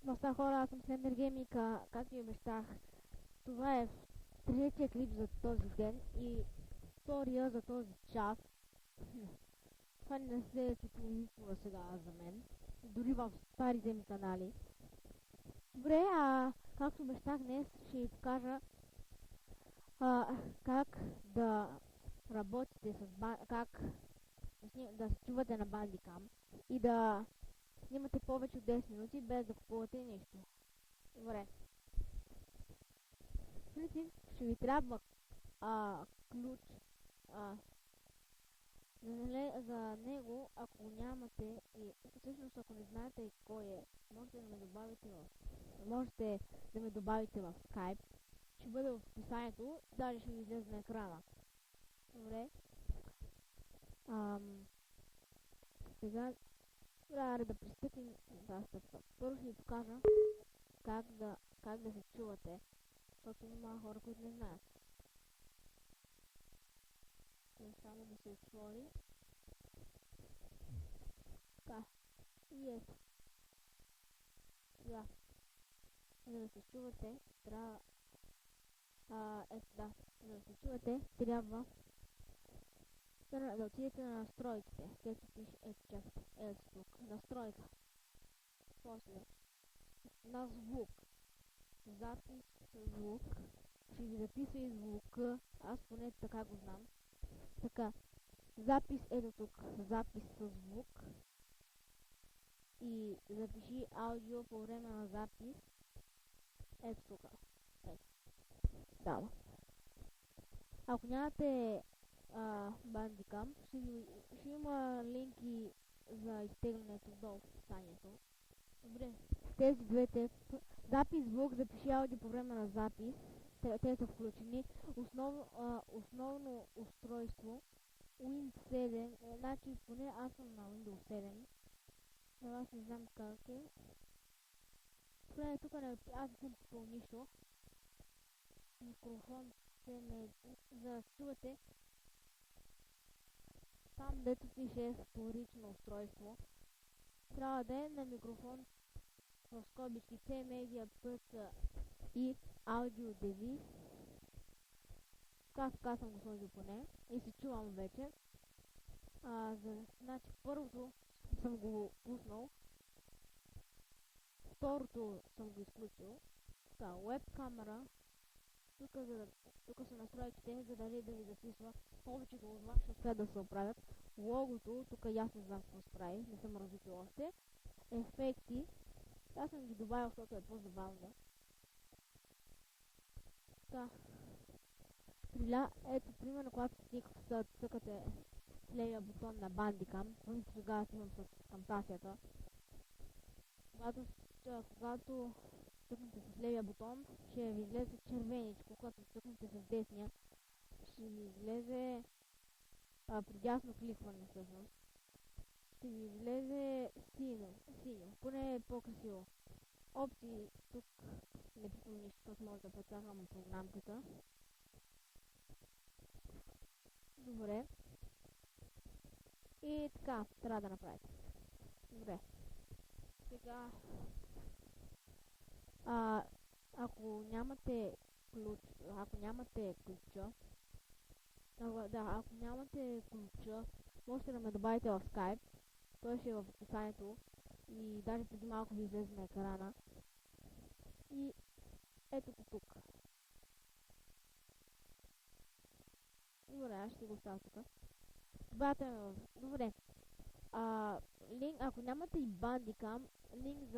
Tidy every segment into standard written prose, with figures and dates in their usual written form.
Маста хора, аз съм Slender Gaming, както ви обещах. Това е третия клип за този ден и втория за този час. Това не се случва никога сега за мен, дори в старите ми канали. Добре, както обещах, днес ще ви покажа как да работите как да се чувате на Bandicam и да снимате повече от 10 минути без да купувате нищо. Добре. В принцип ще ви трябва ключ. За него, ако нямате и всъщност ако не знаете кой е, можете да ме добавите в Skype. Ще бъде в описанието, даже ще ви излезе на екрана. Добре. Сега трябва да пристъпим за стъпка. Първо ще ви покажа как да се чувате, защото има хора, които не знаят. Само да се отвори. Така. И ето. Сега. За да се чувате, трябва... За да се чувате, трябва да отидете на настройките. Където пише, ето тук. Настройка. После. На звук. Запис звук. Ще ви записва и звука. Аз поне така го знам. Така. Запис ето тук. Запис със звук. И запиши аудио по време на запис. Ето тук. Да. Ако нямате Bandicam, ще има линки за изтеглянето долу в описанието. Добре, тези двете, запис звук, запиши аудио по време на запис, те са включени. Основно устройство Windows 7, значи поне аз съм на Windows 7, но аз не знам как е. Поне тук аз не съм купил нищо. Микрофон за да чувате там, дето пише вторично устройство, трябва да е на микрофон в скобички C-Media PC и аудио девиз. Така съм го сложил поне и се чувам вече. Значи първото съм го пуснал, второто съм го изключил. Така, веб камера. Тук са настройките, за да ви записва. Повечето от вас ще успеят да се оправят. Логото, тук ясно знам какво се прави, не съм развитил още. Ефекти, аз съм ги добавил, защото е по-забавно. Така. Ето, примерно, когато цъкате левия бутон на Bandicam, тогава снимам с камтасията. Когато цъкнете с левия бутон, ще ви излезе червеничко, когато цъкнете с десния, ще ви излезе при дясно кликване всъщност. Ще ви излезе синьо, поне е по-красиво. Опции тук не пипам нищо, защото може да прецакам програмката. Добре. И така, трябва да направите. Добре. Сега ако нямате ключа, можете да ме добавите в Skype. Той ще е в описанието и даже преди малко ви излезе на екрана. И ето тук. Добре, аз ще го оставя тук. Добре. Ако нямате и Bandicam, линк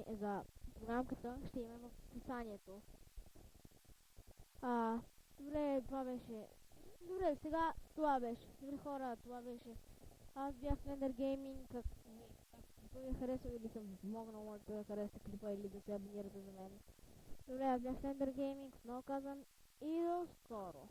за програмката ще има в описанието. Добре, това беше. Добре, сега това беше. Добре хора, това беше. Аз бях Slender Gaming. Ако ви е харесал или съм ви помогнал, можете да харесате клипа или да се абонирате за мен. Добре, аз бях Slender Gaming, много казвам и до скоро.